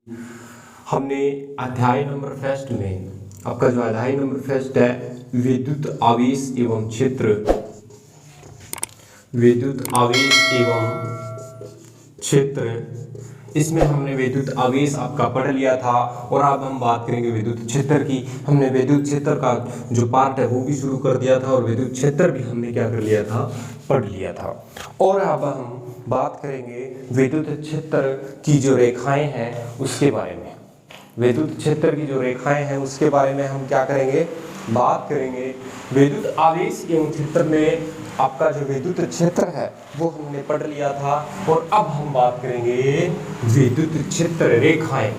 हमने अध्याय number first में आपका जो अध्याय नंबर फर्स्ट है विद्युत आवेश एवं क्षेत्र, विद्युत आवेश एवं क्षेत्र, इसमें हमने विद्युत आवेश आपका पढ़ लिया था। और अब हम बात करेंगे विद्युत क्षेत्र की। हमने विद्युत क्षेत्र का जो पार्ट है वो भी शुरू कर दिया था और विद्युत क्षेत्र भी हमने क्या कर लिया था, पढ़ लिया था। और अब हम बात करेंगे विद्युत क्षेत्र की जो रेखाएं हैं उसके बारे में। विद्युत क्षेत्र की जो रेखाएं हैं उसके बारे में हम क्या करेंगे, बात करेंगे। विद्युत आवेश एवं क्षेत्र में आपका जो विद्युत क्षेत्र है वो हमने पढ़ लिया था। और अब हम बात करेंगे विद्युत क्षेत्र रेखाएं,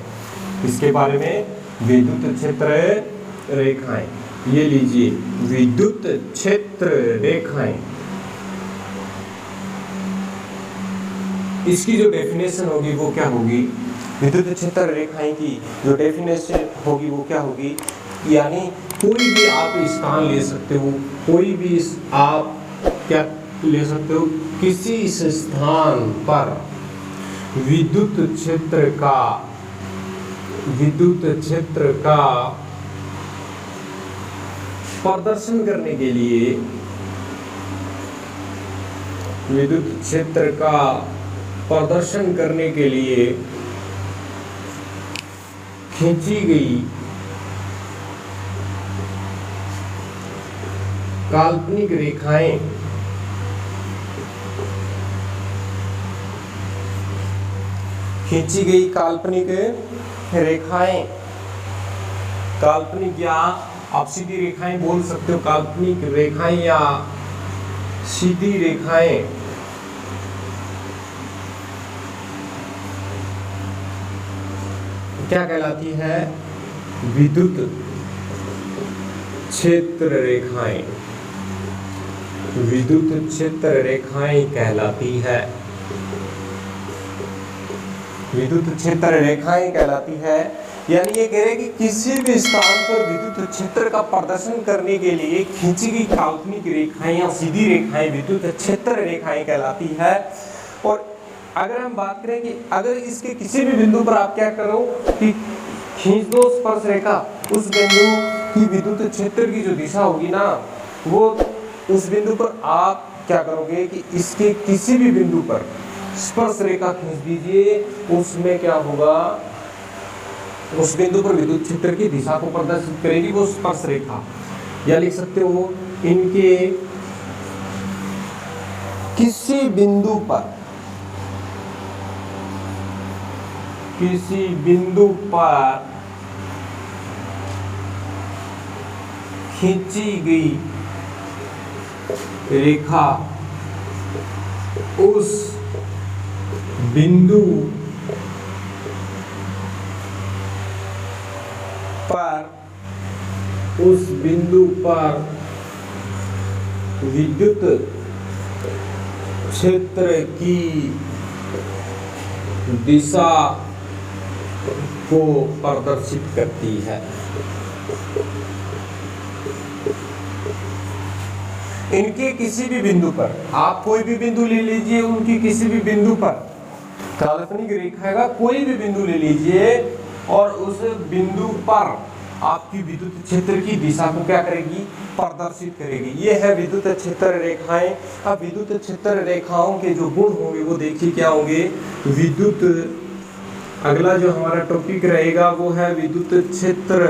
इसके बारे में। विद्युत क्षेत्र रेखाएं, ये लीजिए विद्युत क्षेत्र रेखाएं, इसकी जो डेफिनेशन होगी वो क्या होगी, विद्युत क्षेत्र रेखाएं की जो डेफिनेशन होगी वो क्या होगी, यानी कोई भी आप स्थान ले सकते हो, कोई भी आप क्या ले सकते हो, किसी इस स्थान पर विद्युत क्षेत्र का प्रदर्शन करने के लिए, विद्युत क्षेत्र का प्रदर्शन करने के लिए खींची गई काल्पनिक रेखाएं, खींची गई काल्पनिक रेखाएं, काल्पनिक या आप सीधी रेखाएं बोल सकते हो, काल्पनिक रेखाएं या सीधी रेखाएं क्या कहलाती है, विद्युत क्षेत्र रेखाएं, विद्युत क्षेत्र रेखाएं कहलाती है, विद्युत क्षेत्र रेखाएं कहलाती है। यानी ये कह रहे हैं कि किसी भी स्थान पर विद्युत क्षेत्र का प्रदर्शन करने के लिए खींची गई काल्पनिक रेखाएं या सीधी रेखाएं विद्युत क्षेत्र रेखाएं कहलाती है। और अगर हम बात करें कि अगर इसके किसी भी बिंदु पर आप क्या करो कि खींच दो स्पर्श रेखा, उस बिंदु की विद्युत क्षेत्र की जो दिशा होगी ना, वो उस बिंदु पर आप क्या करोगे कि इसके किसी भी बिंदु पर स्पर्श रेखा खींच दीजिए, उसमें क्या होगा, उस बिंदु पर विद्युत क्षेत्र की दिशा को प्रदर्शित करेगी वो स्पर्श रेखा। या लिख सकते हो इनके किसी बिंदु पर, किसी बिंदु पर खींची गई रेखा उस बिंदु पर, उस बिंदु पर विद्युत क्षेत्र की दिशा को प्रदर्शित करती है। इनके किसी भी बिंदु पर, आप कोई भी बिंदु ले लीजिए, उनकी किसी भी बिंदु पर काल्पनिक रेखा का कोई भी बिंदु ले लीजिए और उस बिंदु पर आपकी विद्युत क्षेत्र की दिशा को क्या करेगी, प्रदर्शित करेगी। ये है विद्युत क्षेत्र रेखाएं। अब विद्युत क्षेत्र रेखाओं के जो गुण होंगे वो देखिए क्या होंगे, विद्युत, अगला जो हमारा टॉपिक रहेगा वो है विद्युत क्षेत्र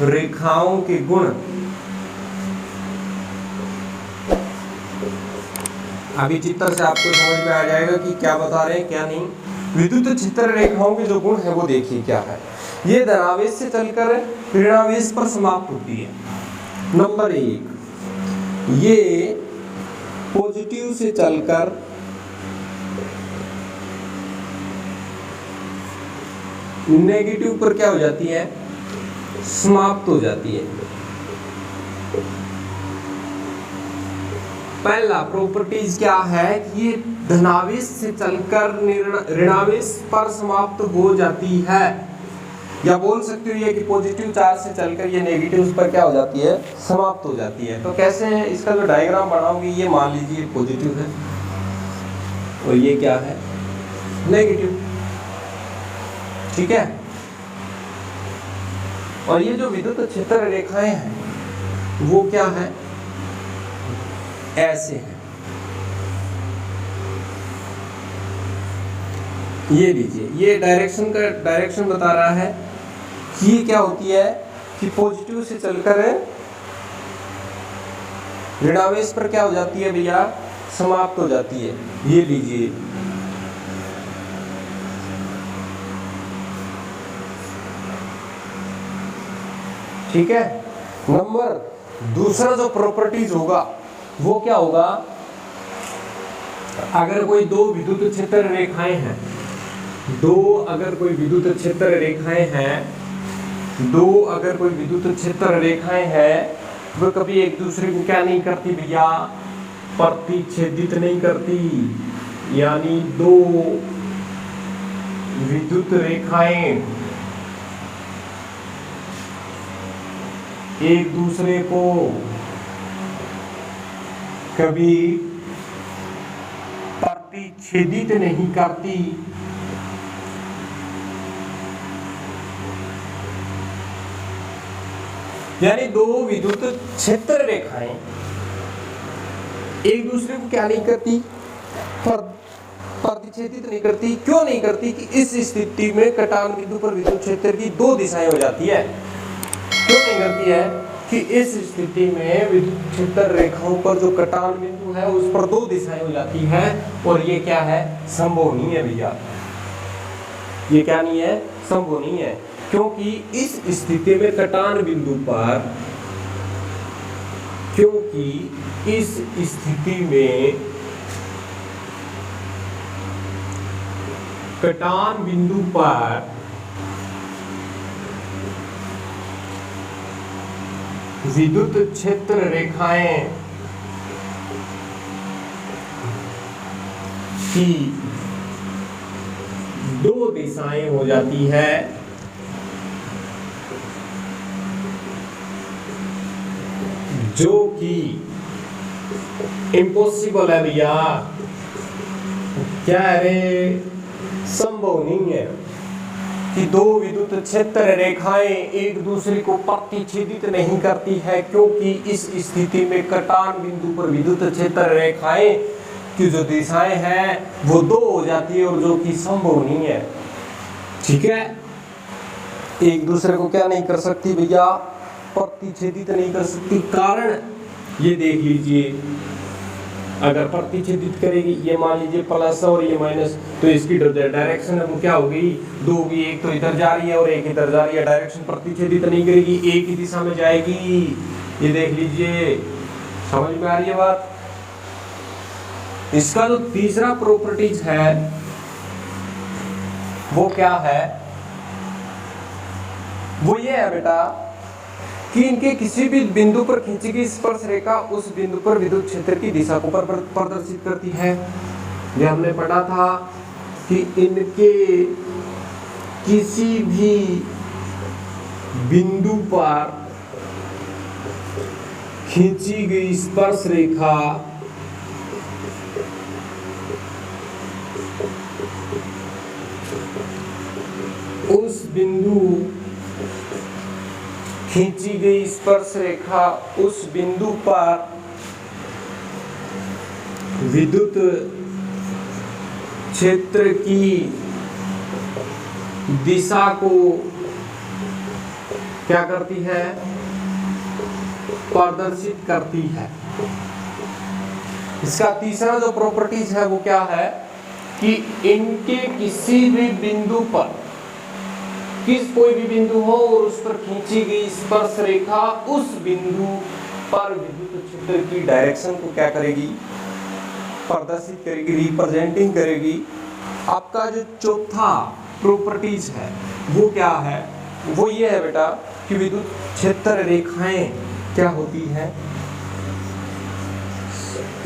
रेखाओं के गुण। अभी चित्र से आपको समझ में आ जाएगा कि क्या बता रहे हैं क्या नहीं। विद्युत क्षेत्र रेखाओं के जो गुण है वो देखिए क्या है। ये धनावेश से चलकर ऋणावेश पर समाप्त होती है। नंबर 1, ये पॉजिटिव से चलकर नेगेटिव पर क्या हो जाती है, समाप्त हो जाती है। पहला प्रॉपर्टीज क्या है कि ये धनावेश से चलकर ऋणावेश पर समाप्त हो जाती है। या बोल सकते हो ये कि पॉजिटिव चार्ज से चलकर ये नेगेटिव पर क्या हो जाती है, समाप्त हो जाती है। तो कैसे है, इसका जो डायग्राम बनाओगे, ये मान लीजिए पॉजिटिव है और ये क्या है, नेगेटिव। ठीक है। और ये जो विद्युत क्षेत्र रेखाएं हैं वो क्या है, ऐसे है। ये लीजिए, ये डायरेक्शन बता रहा है कि ये क्या होती है कि पॉजिटिव से चलकर ऋणावेश पर क्या हो जाती है भैया, समाप्त हो जाती है। ये लीजिए, ठीक है। नंबर दूसरा जो प्रॉपर्टीज होगा वो क्या होगा, अगर कोई दो विद्युत क्षेत्र रेखाएं हैं, अगर कोई विद्युत क्षेत्र रेखाएं हैं वो कभी एक दूसरे को क्या नहीं करती भैया, प्रतिच्छेदित नहीं करती। यानी दो विद्युत रेखाएं एक दूसरे को कभी प्रतिच्छेदित नहीं करती। यानी दो विद्युत क्षेत्र रेखाएं एक दूसरे को क्या नहीं करती, प्रतिच्छेदित नहीं करती। क्यों नहीं करती कि इस स्थिति में कटान बिंदु पर विद्युत क्षेत्र की दो दिशाएं हो जाती है। क्यों नहीं करती है कि इस स्थिति में विद्युत क्षेत्र रेखाओं पर जो कटान बिंदु है उस पर दो दिशाएं हो जाती है, और ये क्या है, संभव नहीं है भैया। ये क्या नहीं है, संभव नहीं है। क्योंकि इस स्थिति में कटान बिंदु पर, कटान बिंदु पर विद्युत क्षेत्र रेखाएं की दो दिशाएं हो जाती है, जो कि इम्पॉसिबल है भैया। क्या है रे, संभव नहीं है कि दो विद्युत क्षेत्र रेखाएं एक दूसरे को प्रतिच्छेदित नहीं करती है, क्योंकि इस स्थिति में कटान बिंदु पर विद्युत क्षेत्र रेखाएं की जो दिशाएं हैं वो दो हो जाती है, और जो कि संभव नहीं है। ठीक है, एक दूसरे को क्या नहीं कर सकती भैया, प्रतिच्छेदित नहीं कर सकती। कारण ये देख लीजिए, अगर प्रतिच्छेदित करेगी, ये मान लीजिए प्लस और ये माइनस, तो इसकी डायरेक्शन वो क्या हो गई, दो होगी। एक तो इधर जा रही है और एक इधर जा रही है, डायरेक्शन प्रतिच्छेदित नहीं करेगी, एक ही दिशा में जाएगी। ये देख लीजिए, समझ में आ रही है बात। इसका जो तीसरा प्रॉपर्टीज है वो क्या है, वो ये है बेटा कि इनके किसी भी बिंदु पर खींची गई स्पर्श रेखा उस बिंदु पर विद्युत क्षेत्र की दिशा को प्रदर्शित करती है। ये हमने पढ़ा था कि इनके किसी भी बिंदु पर खींची गई स्पर्श रेखा उस बिंदु खींची गई स्पर्श रेखा उस बिंदु पर विद्युत क्षेत्र की दिशा को क्या करती है, प्रदर्शित करती है। इसका तीसरा जो प्रॉपर्टीज है वो क्या है कि इनके किसी भी बिंदु पर, कोई भी बिंदु हो और उस पर खींची गई स्पर्श रेखा उस बिंदु पर विद्युत क्षेत्र की डायरेक्शन को क्या करेगी, प्रदर्शित करेगी, रिप्रेजेंटिंग करेगी। आपका जो चौथा प्रॉपर्टीज है वो क्या है, वो ये है बेटा कि विद्युत क्षेत्र रेखाएं क्या होती हैं,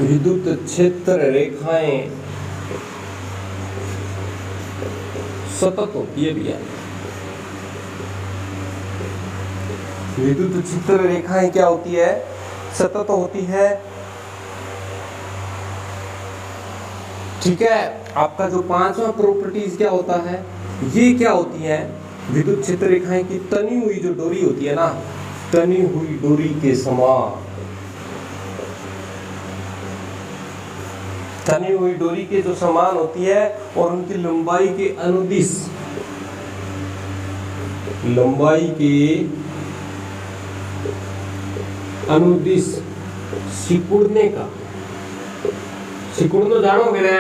विद्युत क्षेत्र रेखाएं सतत होती है भैया। विद्युत क्षेत्र रेखाएं क्या होती है, सतत होती है। ठीक है, आपका जो पांचवा प्रॉपर्टीज क्या होता है, ये क्या होती है, विद्युत क्षेत्र रेखाएं की तनी हुई जो डोरी होती है ना, तनी हुई डोरी के समान, तनी हुई डोरी के जो समान होती है और उनकी लंबाई के अनुदिश, लंबाई के अनुदिश सिकुड़ने का, सिकुड़ना जानो मेरे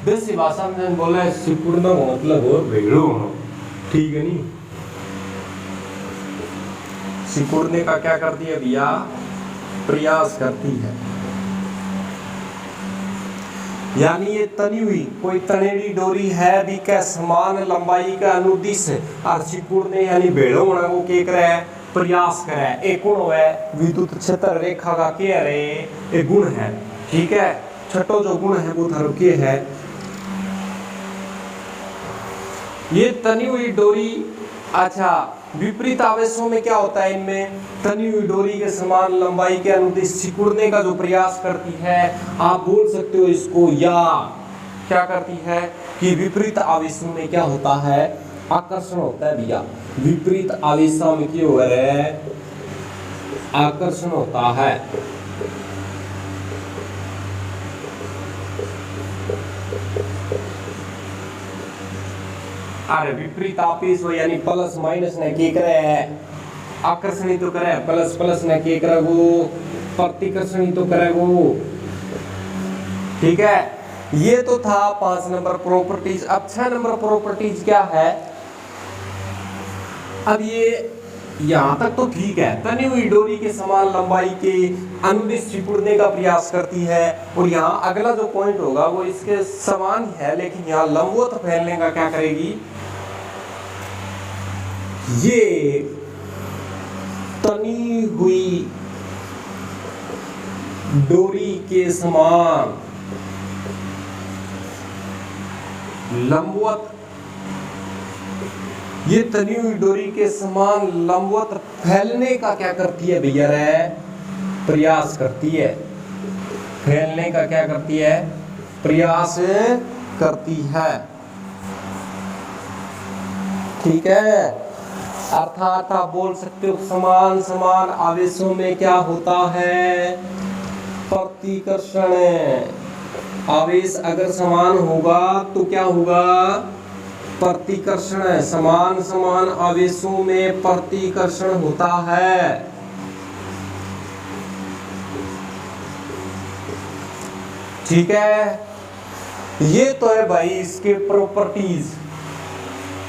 देसी भाषा में बोला है, सिकुड़ना मतलब हो भेड़ो होना, ठीक है नहीं। सिकुड़ने का क्या करती है भैया, प्रयास करती है। यानी ये तनी हुई कोई तनेड़ी डोरी है भी क्या समान लंबाई का अनुदिश और सिकुड़ने यानी भेड़ो होना वो क्या करे, प्रयास करे। एक गुण है विद्युत क्षेत्र रेखा का, क्या रे एक गुण है, ठीक है। छठो जो गुण है वो थारो के है, ये तनी हुई डोरी। अच्छा, विपरीत आवेशों में क्या होता है, इनमें तनी हुई डोरी के समान लंबाई के अनुदिश सिकुड़ने का जो प्रयास करती है, आप बोल सकते हो इसको या क्या करती है कि विपरीत आवेशों में क्या होता है, आकर्षण होता है भैया। विपरीत आवेशों में क्या हो रहा है, आकर्षण होता है। अरे विपरीत आवेश यानी प्लस माइनस ने क्या करे है, आकर्षणी तो करे, प्लस प्लस ने क्या करे वो प्रतिकर्षणी तो करे वो, ठीक है। ये तो था 5 नंबर प्रॉपर्टीज। अब 6 नंबर प्रॉपर्टीज क्या है, अब ये यहां तक तो ठीक है, तनी हुई डोरी के समान लंबाई के अनुदिश सिकुड़ने का प्रयास करती है। और यहाँ अगला जो पॉइंट होगा वो इसके समान ही है, लेकिन यहाँ लंबवत फैलने का क्या करेगी, ये तनी हुई डोरी के समान लंबवत, ये तनी हुई डोरी के समान लंबवत फैलने का क्या करती है भैया रे, प्रयास करती है। फैलने का क्या करती है, प्रयास करती है, ठीक है। अर्थात आप बोल सकते हो समान समान आवेशों में क्या होता है, प्रतिकर्षण। आवेश अगर समान होगा तो क्या होगा, प्रतिकर्षण। समान समान आवेशों में प्रतिकर्षण होता है, ठीक है। ये तो है भाई इसके प्रॉपर्टीज।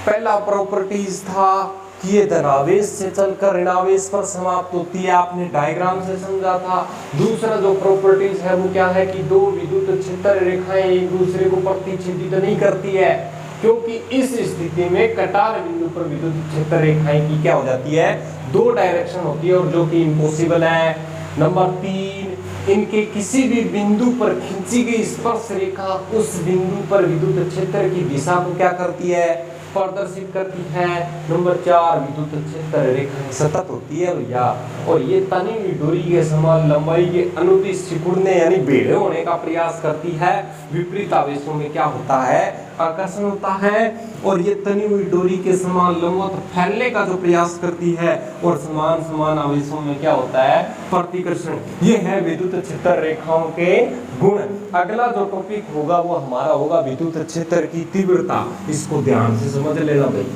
पहला प्रॉपर्टीज था कि ये धनावेश से चलकर ऋणावेश पर समाप्त होती है, आपने डायग्राम से समझा था। दूसरा जो प्रॉपर्टीज है वो क्या है कि दो विद्युत क्षेत्र रेखाएं एक दूसरे को प्रतिच्छेदित नहीं करती है, क्योंकि इस स्थिति में कटार बिंदु पर विद्युत क्षेत्र रेखाएं की क्या हो जाती है, 2 डायरेक्शन होती है, और जो कि इम्पॉसिबल है। नंबर 3, इनके किसी भी बिंदु पर खींची गई स्पर्श रेखा उस बिंदु पर विद्युत क्षेत्र की दिशा को क्या करती है, प्रदर्शित करती है। नंबर 4, विद्युत क्षेत्र रेखाएं सतत होती है भैया, और ये तनी हुई डोरी के समान लंबाई के अनुदिश सिकुड़ने यानी भेड़े होने का प्रयास करती है। विपरीत आवेशों में क्या होता है, आकर्षण होता है, और ये तनी हुई डोरी के समान लंबवत फैलने का जो प्रयास करती है, और समान समान आवेशों में क्या होता है, प्रतिकर्षण। ये है विद्युत क्षेत्र रेखाओं के गुण। अगला जो टॉपिक होगा वो हमारा होगा विद्युत क्षेत्र की तीव्रता। इसको ध्यान से समझ लेना भाई,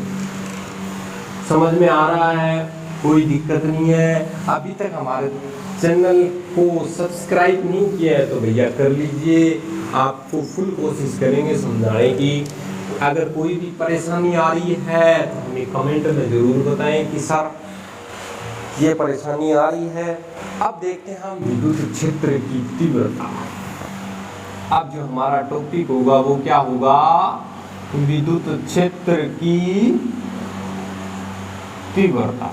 समझ में आ रहा है, कोई दिक्कत नहीं है। अभी तक हमारे चैनल को सब्सक्राइब नहीं किया है तो भैया कर लीजिए। आपको फुल कोशिश करेंगे समझाने की। अगर कोई भी परेशानी आ रही है तो हमें कमेंट में जरूर बताएं कि सर ये परेशानी आ रही है। अब देखते हैं हम विद्युत क्षेत्र की तीव्रता। अब जो हमारा टॉपिक होगा वो क्या होगा, विद्युत क्षेत्र की तीव्रता।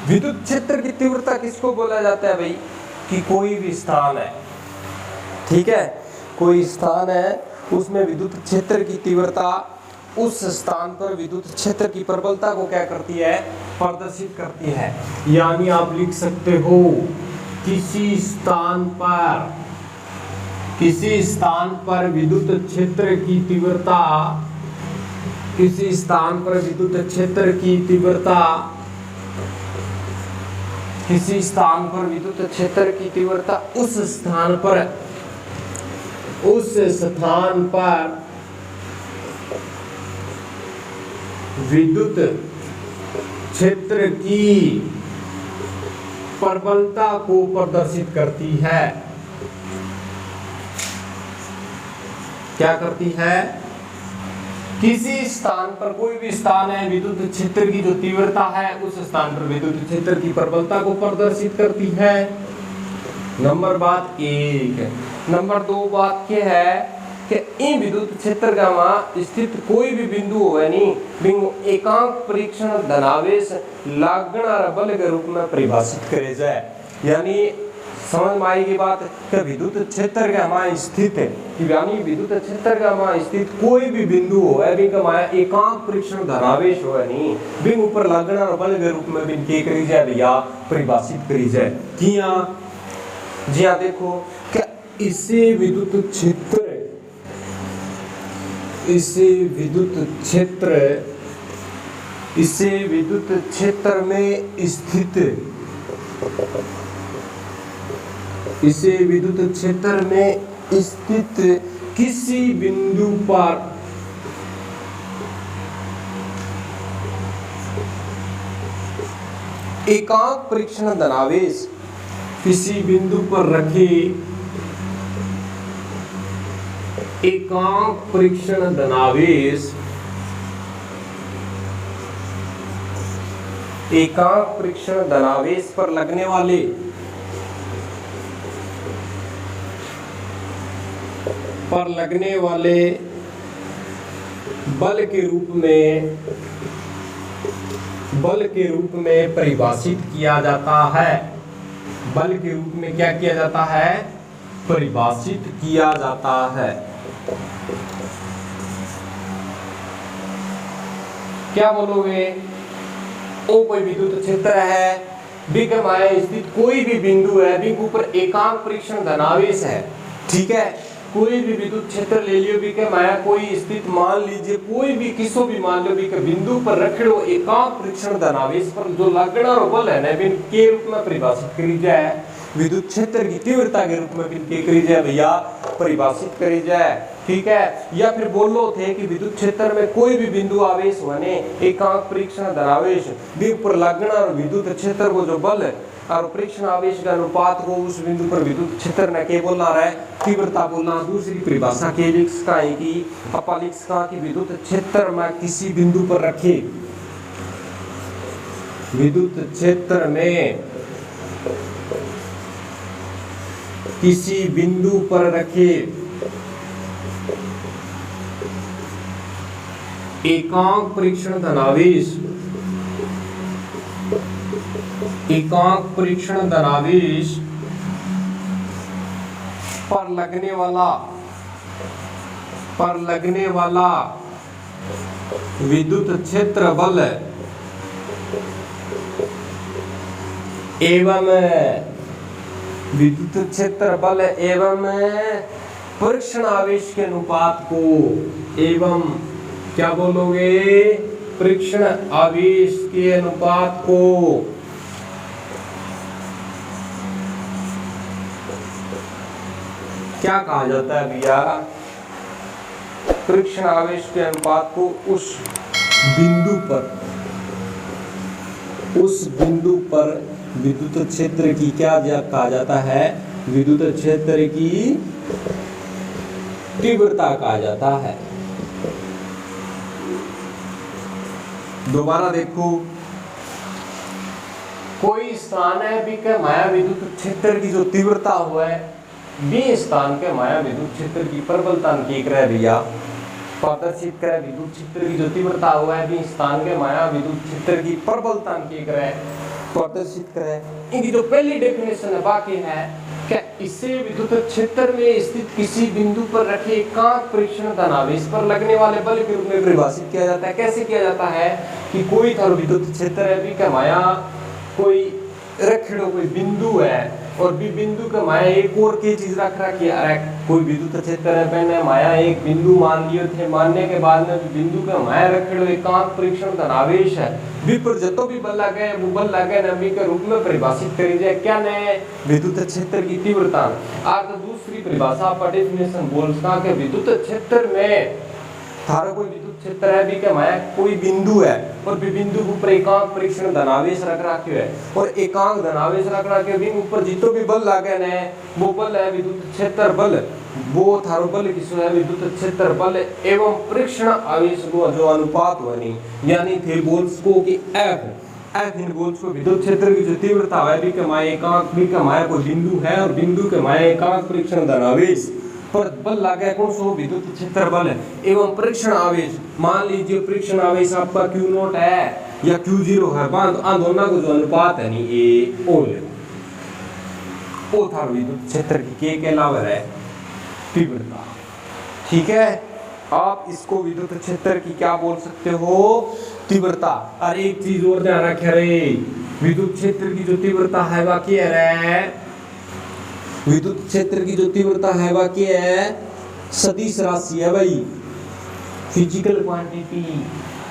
विद्युत क्षेत्र की तीव्रता किसको बोला जाता है भाई, कि कोई भी स्थान है, ठीक है, कोई स्थान है उसमें विद्युत क्षेत्र की तीव्रता उस स्थान पर विद्युत क्षेत्र की प्रबलता को क्या करती है, प्रदर्शित करती है। यानी आप लिख सकते हो किसी स्थान पर किसी स्थान पर विद्युत क्षेत्र की तीव्रता, किसी स्थान पर विद्युत क्षेत्र की तीव्रता, किसी स्थान पर विद्युत क्षेत्र की तीव्रता उस स्थान पर विद्युत क्षेत्र की प्रबलता को प्रदर्शित करती है। क्या करती है? किसी स्थान पर, कोई भी स्थान है, विद्युत क्षेत्र की जो तीव्रता है उस स्थान पर विद्युत क्षेत्र की प्रबलता को प्रदर्शित करती है। नंबर बात एक। नंबर दो बात क्या है कि इन विद्युत क्षेत्र का वहां स्थित कोई भी बिंदु होवे नहीं, बिंदु एकांक परीक्षण धनावेश लागण बल के रूप में परिभाषित करे जाए। यानी समझ में आएगी बात कि विद्युत क्षेत्र का वहां स्थित है, यानी विद्युत क्षेत्र का वहां स्थित कोई भी बिंदु होवे बिंग वहां एकांक परीक्षण धनावेश होवे नहीं, बिंग ऊपर लागण बल के रूप में बिंग के करी जाए भैया परिभाषित करी जाए। किया जी हाँ, देखो क्या इसे विद्युत क्षेत्र, इसे विद्युत क्षेत्र, इसे विद्युत क्षेत्र में स्थित, इसे विद्युत क्षेत्र में स्थित किसी बिंदु पर एकांक परीक्षण धनावेश, किसी बिंदु पर रखे एकांक परीक्षण धनावेश, एकांक परीक्षण धनावेश पर लगने वाले बल के रूप में परिभाषित किया जाता है। बल के रूप में क्या किया जाता है? परिभाषित किया जाता है। क्या बोलोगे? ओ कोई विद्युत क्षेत्र है, बी के माये स्थित कोई भी बिंदु है, बी के ऊपर एकांक परीक्षण धनावेश है, ठीक है। कोई भी विद्युत क्षेत्र ले लियो, बी के माया कोई स्थित मान लीजिए, कोई भी किसो भी मान लो, बी के बिंदु पर रखे लो एकांक परीक्षण धनावेश पर जो लागण और बल है ना, बिन के रूप में परिभाषित करी जाए, विद्युत क्षेत्र की तीव्रता के रूप में बिन के करी जाए भैया परिभाषित करी जाए, ठीक है। या फिर बोलो थे कि विद्युत क्षेत्र में कोई भी बिंदु आवेश होने एकांक परीक्षण धनावेश, बी पर लागण और विद्युत क्षेत्र को जो बल और परीक्षण आवेश का अनुपात को उस बिंदु पर विद्युत क्षेत्र ने के बोलना रहा है तीव्रता बोलना। दूसरी परिभाषा के लिख का है कि अपा लिख का कि विद्युत क्षेत्र में किसी बिंदु पर रखे, विद्युत क्षेत्र में किसी बिंदु पर रखे एकांक परीक्षण धनावेश, एकांक परीक्षण धनावेश पर लगने वाला विद्युत क्षेत्र बल एवं विद्युत क्षेत्र बल एवं परीक्षण आवेश के अनुपात को, एवं क्या बोलोगे? परीक्षण आवेश के अनुपात को क्या कहा जाता है भैया? परीक्षण आवेश के अनुपात को उस बिंदु पर विद्युत क्षेत्र की क्या कहा जाता है? विद्युत क्षेत्र की तीव्रता कहा जाता है। दोबारा देखो, कोई स्थान है बी के माया विद्युत क्षेत्र की जो तीव्रता हुआ है, बी स्थान के माया विद्युत क्षेत्र की प्रबलता की करे भैया प्रदर्शित करे, विद्युत क्षेत्र की जो तीव्रता हुआ है बी स्थान के माया विद्युत क्षेत्र की प्रबलता की करे प्रदर्शित करे। इनकी जो पहली डेफिनेशन है बाकी है क्या इसे विद्युत क्षेत्र में स्थित किसी बिंदु पर रखे एकांक परीक्षण धनावेश पर लगने वाले बल के रूप में परिभाषित किया जाता है। कैसे किया जाता है कि कोई विद्युत क्षेत्र है बी का माया कोई रखड़ो कोई बिंदु है, और बी बिंदु के माया एक और की चीज रख रखी है। अरे कोई विद्युत क्षेत्र है मैंने माया एक बिंदु मान लिए थे, मानने के बाद में बिंदु के माया रखे एकांक परीक्षण धनावेश है बी पर जतो भी बल लगे वो बल लगे नमी के रूप में परिभाषित करी जाए क्या ने विद्युत क्षेत्र की तीव्रता। अर्थ दूसरी परिभाषा पर डेफिनेशन बोलता कि विद्युत क्षेत्र में थारा कोई विद्युत क्षेत्र है भी के माया कोई बिंदु है और भी बिंदु के ऊपर एकांक परीक्षण धनावेश रख रखे है और एकांक धनावेश रख रखे भी ऊपर जितो भी बल लागे ने वो बल है विद्युत क्षेत्र बल, वो थारो बल किसो है विद्युत क्षेत्र बल एवं परीक्षण आवेश को जो अनुपात बनी यानी थे बोल्स को कि F इन बोल्स को विद्युत क्षेत्र की जो तीव्रता है भी के माया एकांक भी के माया कोई बिंदु है और बिंदु के माया एकांक परीक्षण धनावेश पर बल लागे कौन सो विद्युत क्षेत्र बल एवं परीक्षण आवेश। मान लीजिए परीक्षण आवेश आपका Q0 है या Q0 है, दोनों को जो अनुपात है नहीं ए ओ ले ओ था विद्युत क्षेत्र की के कहलावा है तीव्रता। ठीक है, आप इसको विद्युत क्षेत्र की क्या बोल सकते हो तीव्रता। और एक चीज और ध्यान रखे रे विद्युत क्षेत्र की जो तीव्रता है बाकी है विद्युत क्षेत्र की जो तीव्रता है बाकी है सदिश राशि है भाई, फिजिकल क्वांटिटी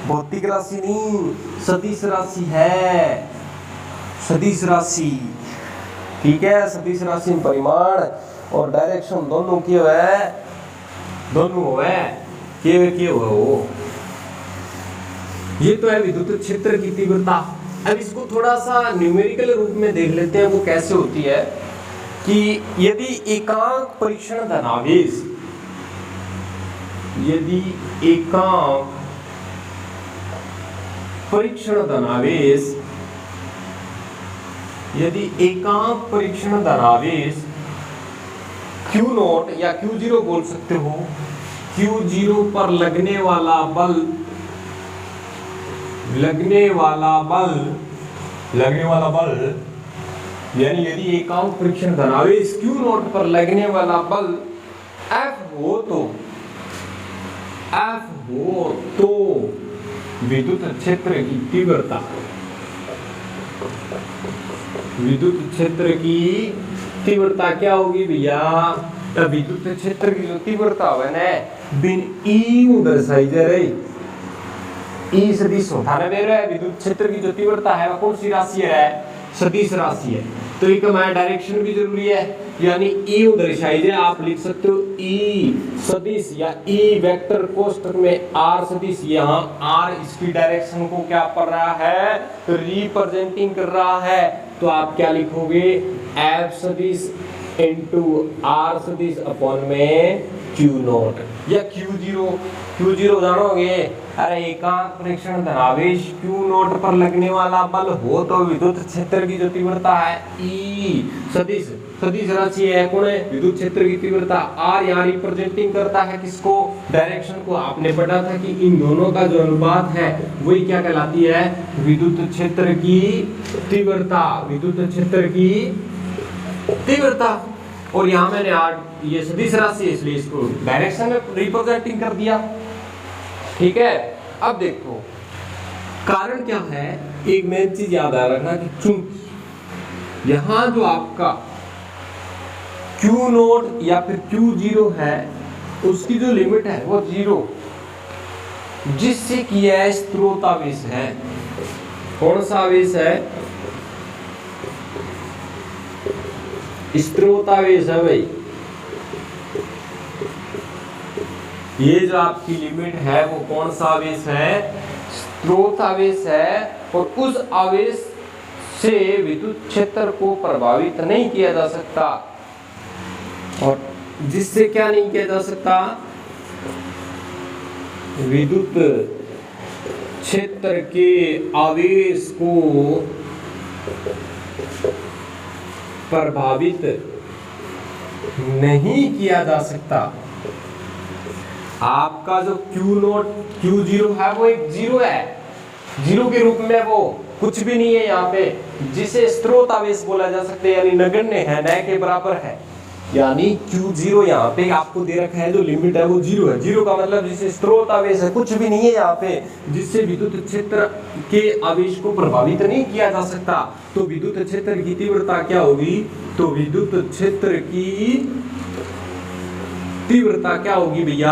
भौतिक राशि नहीं सदिश राशि है, सदिश राशि। ठीक है, सदिश राशि में परिमाण और डायरेक्शन दोनों की है दोनों है के हो। ये तो है विद्युत क्षेत्र की तीव्रता। अब इसको थोड़ा सा न्यूमेरिकल रूप में देख लेते हैं वो कैसे होती है कि यदि एकांक परीक्षण धनावेश यदि एकांक परीक्षण धनावेश यदि एकांक परीक्षण धनावेश Q0 या Q0 बोल सकते हो Q0 पर लगने वाला बल यानी यदि एकांक परीक्षण धनावेश Q0 पर लगने वाला बल F हो तो विद्युत क्षेत्र की तीव्रता क्या होगी भैया। विद्युत क्षेत्र की जो तीव्रता है ना बिन ई दर्शाई जा रही ई सदिश होता है विद्युत क्षेत्र की जो तीव्रता है वह कौन सी राशि है सदिश राशि है। तो एक हमारा डायरेक्शन भी जरूरी है यानी ई दर्शाई जाए आप लिख सकते हो ई सदिश या ई वेक्टर कोष्ठक में आर सदिश। यहाँ आर इसकी डायरेक्शन को क्या कर रहा है रिप्रेजेंटिंग कर रहा है तो आप क्या लिखोगे एफ सदिश इंटू आर सदिश अपॉन में Q0 या Q0 जानोगे। अरे एकांक परीक्षण धनावेश Q0 पर लगने वाला बल हो तो विद्युत क्षेत्र की जो तीव्रता है ई सदिश राशि है कौन है विद्युत क्षेत्र की तीव्रता आर यहाँ रिप्रेजेंटिंग करता है किसको डायरेक्शन को। आपने पढ़ा था कि इन दोनों का जो अनुपात है वही क्या कहलाती है विद्युत क्षेत्र की तीव्रता और यहाँ मैंने आज ये सदिश राशि इसलिए इसको डायरेक्शन में रिप्रेजेंटिंग कर दिया। ठीक है, अब देखो कारण क्या है एक मेन चीज याद आ रखना कि चूंकि यहाँ जो आपका Q0 या फिर Q0 है उसकी जो लिमिट है वो 0 जिससे किया है स्रोतावेश है। कौन सा आवेश है स्रोतावेश है भाई। ये जो आपकी लिमिट है वो कौन सा आवेश है स्रोत आवेश है और उस आवेश से विद्युत क्षेत्र को प्रभावित नहीं किया जा सकता और जिससे क्या नहीं किया जा सकता विद्युत क्षेत्र के आवेश को प्रभावित नहीं किया जा सकता। आपका जो Q0 है वो एक 0 है, 0 के रूप में वो कुछ भी नहीं है यहाँ पे जिसे स्रोत आवेश बोला जा सकता है यानी नगण्य है न के बराबर है। यानी Q0 यहाँ पे आपको दे रखा है, जो लिमिट है वो 0 है। 0 का मतलब जिससे स्रोत आवेश है, कुछ भी नहीं है यहाँ पे जिससे विद्युत क्षेत्र के आवेश को प्रभावित नहीं किया जा सकता। तो विद्युत क्षेत्र की तीव्रता क्या होगी? तो विद्युत क्षेत्र की तीव्रता क्या होगी भैया?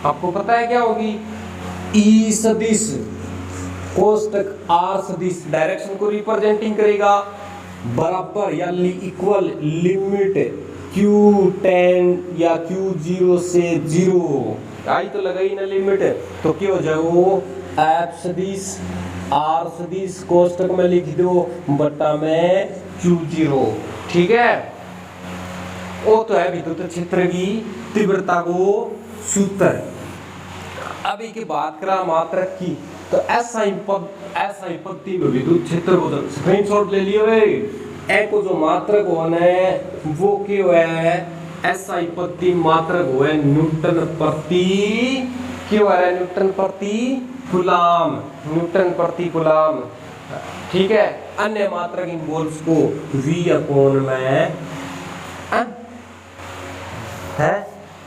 आपको पता है क्या होगी? E सदिश कोष्टक R सदिश डायरेक्शन को रिप्रेजेंटिंग करेगा, बराबर या इक्वल लिमिट Q10 या Q0 से 0 आई तो लगाई ना लिमिट, तो क्या हो जाए वो F सदिश R सदिश कोष्टक में लिख दो बटा में Q0। ठीक है, वो तो है विद्युत क्षेत्र की तीव्रता को सूत्र। अब एक बात करा मात्रक की, तो ऐसा पद तीव्र विद्युत क्षेत्र को स्क्रीनशॉट ले लियो रे। ए को जो मात्रक होना है वो क्या है? ऐसा पद मात्रक हो है न्यूटन प्रति क्या है? न्यूटन प्रति कूलम, न्यूटन प्रति कूलम। ठीक है, अन्य मात्रक इन्वॉल्व्स को V अपॉन में है।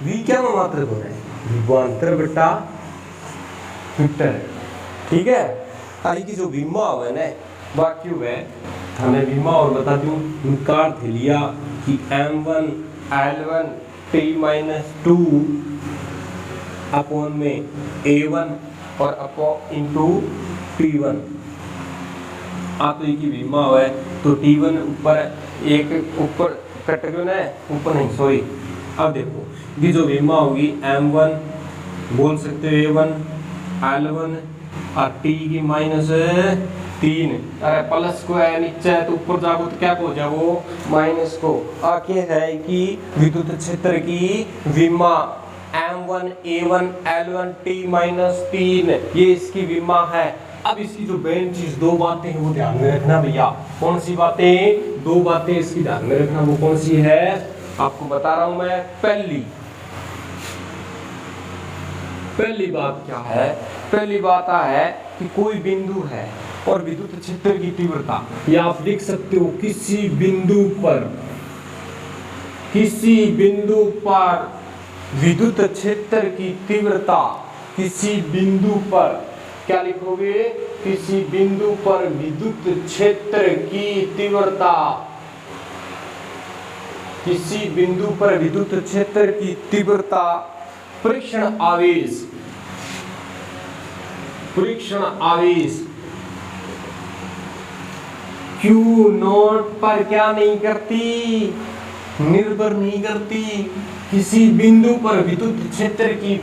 V क्या मात्रक हो रहा है? विभवांतर बटा मीटर। ठीक है, आई की जो विमा है ना वाक्य है, हमें विमा और बता दूं निकाल थे लिया कि M1 L1 T-2 अपॉन में A1 और अपॉन इंटू T1। आप तो की विमा है तो T1 ऊपर एक ऊपर कट गया ना, ऊपर नहीं सॉरी। अब देखो ये जो विमा होगी M1 बोल सकते हो A1 L1 और T की -3, अरे प्लस को है नीचे है तो ऊपर जाओ तो क्या हो जाओ माइनस को। आगे है कि विद्युत क्षेत्र की विमा M1 A1 L1 T-3 ये इसकी विमा है। अब इसकी जो मेन चीज दो बातें हैं वो ध्यान में रखना भैया। कौन सी बातें? दो बातें इसकी ध्यान में रखना। वो कौन सी है आपको बता रहा हूं मैं। पहली बात क्या है? पहली बात है कि कोई बिंदु है और विद्युत क्षेत्र की तीव्रता, या आप लिख सकते हो किसी बिंदु पर विद्युत क्षेत्र की तीव्रता, किसी बिंदु पर क्या लिखोगे? किसी बिंदु पर विद्युत क्षेत्र की तीव्रता, किसी बिंदु पर विद्युत क्षेत्र की तीव्रता परीक्षण आवेश Q0 पर क्या नहीं करती? निर्भर नहीं करती। किसी बिंदु पर विद्युत क्षेत्र की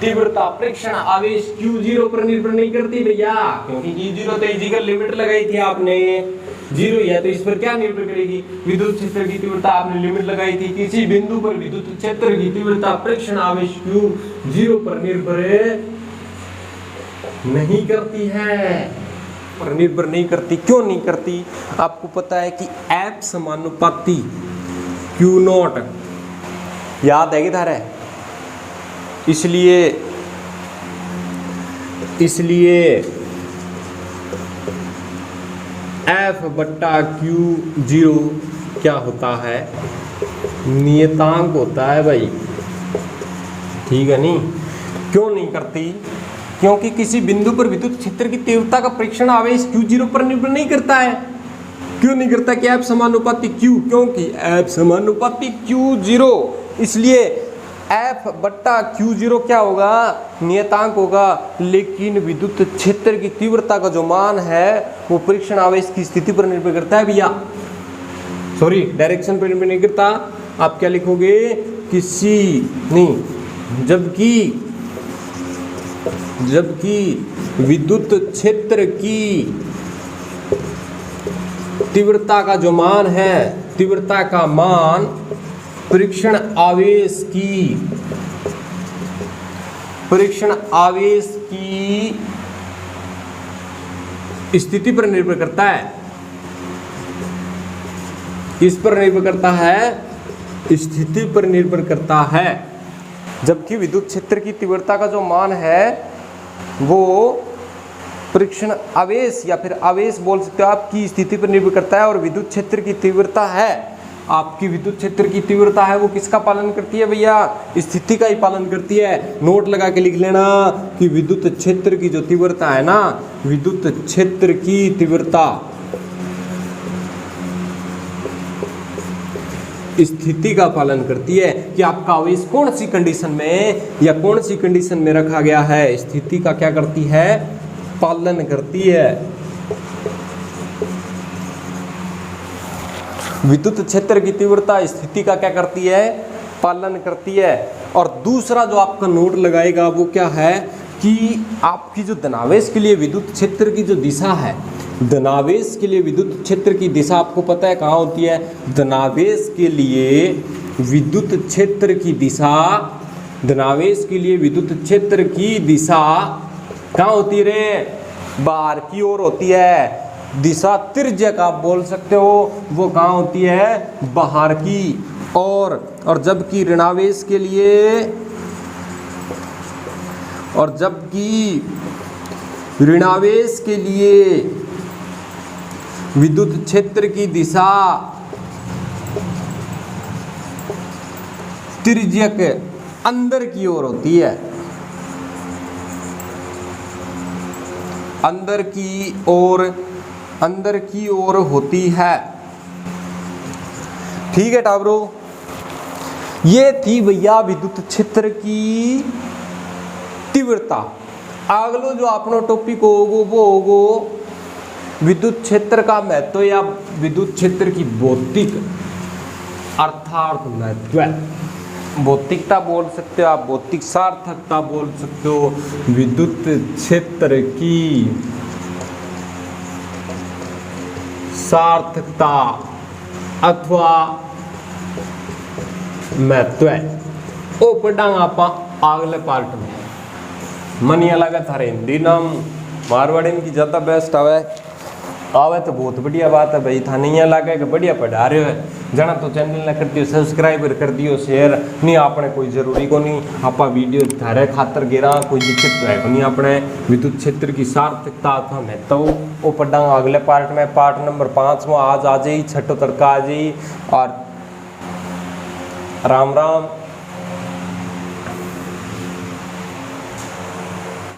तीव्रता परीक्षण आवेश Q0 पर निर्भर नहीं करती भैया, क्योंकि Q0 तो इजिकल लिमिट लगाई थी आपने 0 है, तो इस पर क्या निर्भर करेगी? विद्युत क्षेत्र की तीव्रता आपने लिमिट लगाई थी। किसी बिंदु पर विद्युत क्षेत्र की तीव्रता परीक्षण आवेश Q0 पर निर्भर नहीं करती है, पर निर्भर नहीं करती। क्यों नहीं करती? आपको पता है कि F समानुपाती Q0 याद है किधर है? इसलिए F बट्टा Q0 क्या होता है? नियतांक होता है भाई। ठीक है नहीं? क्यों नहीं करती? क्योंकि किसी बिंदु पर विद्युत क्षेत्र की तीव्रता का परीक्षण आवेश Q0 पर निर्भर नहीं करता है। क्यों नहीं करता? कि F समानुपाती Q, क्योंकि F समानुपाती Q0, इसलिए F बट्टा Q0 क्या होगा? नियतांक होगा। लेकिन विद्युत क्षेत्र की तीव्रता का जो मान है वो परीक्षण आवेश की स्थिति पर निर्भर करता है भैया, सॉरी डायरेक्शन पर निर्भर नहीं करता। आप क्या लिखोगे? किसी नहीं, जबकि विद्युत क्षेत्र की तीव्रता का जो मान है, तीव्रता का मान परीक्षण आवेश की स्थिति पर निर्भर करता है। किस पर निर्भर करता है? स्थिति पर निर्भर करता है। जबकि विद्युत क्षेत्र की तीव्रता का जो मान है वो परीक्षण आवेश या फिर आवेश बोल सकते हो आप, की स्थिति पर निर्भर करता है। और विद्युत क्षेत्र की तीव्रता है आपकी विद्युत क्षेत्र की तीव्रता है वो किसका पालन करती है भैया? स्थिति का ही पालन करती है। नोट लगा के लिख लेना कि विद्युत क्षेत्र की जो तीव्रता है ना, विद्युत क्षेत्र की तीव्रता स्थिति का पालन करती है कि आपका आवेश कौन सी कंडीशन में या कौन सी कंडीशन में रखा गया है, स्थिति का क्या करती है? पालन करती है। विद्युत क्षेत्र की तीव्रता स्थिति का क्या करती है? पालन करती है। और दूसरा जो आपका नोट लगाएगा वो क्या है कि आपकी जो धनावेश के लिए विद्युत क्षेत्र की जो दिशा है, धनावेश के लिए विद्युत क्षेत्र की दिशा आपको पता है कहाँ होती है? धनावेश के लिए विद्युत क्षेत्र की दिशा, धनावेश के लिए विद्युत क्षेत्र की दिशा कहाँ होती है रे? बाहर की ओर होती है। दिशा तिर्यक आप बोल सकते हो, वो कहाँ होती है? बाहर की। और जबकि ऋणावेश के लिए, और जबकि ऋणावेश के लिए विद्युत क्षेत्र की दिशा तिर्यक अंदर की ओर होती है, अंदर की ओर होती है। ठीक है टाबरो, ये थी भैया विद्युत क्षेत्र की तीव्रता। अगलो जो अपना टॉपिक होगो वो होगो विद्युत क्षेत्र का महत्व या विद्युत क्षेत्र की भौतिक अर्थात महत्व। भौतिकता बोल सकते हो आप, भौतिक सार्थकता बोल सकते हो। विद्युत क्षेत्र की सार्थकता अथवा महत्व ओ पढ़ांगा आप अगले पार्ट में। मनिया लगा थारे हिंदी नाम मारवाड़ी की ज़्यादा बेस्ट आवे तो बहुत बढ़िया बात है भाई। था नहीं लगे कि बढ़िया पढ़ा रहे हो जना तो चैनल ने कर दियो सब्सक्राइब कर दियो, शेयर नहीं आपने कोई जरूरी को नहीं। आप वीडियो थारे खातर गिरा कोई दिक्कत तो है को नहीं। अपने विद्युत क्षेत्र की सार्थकता अथवा महत्व वो पढ़ांगा अगले पार्ट में। पार्ट नंबर 5 में आज आ जाई, छठो तड़का आ जाई। और राम राम।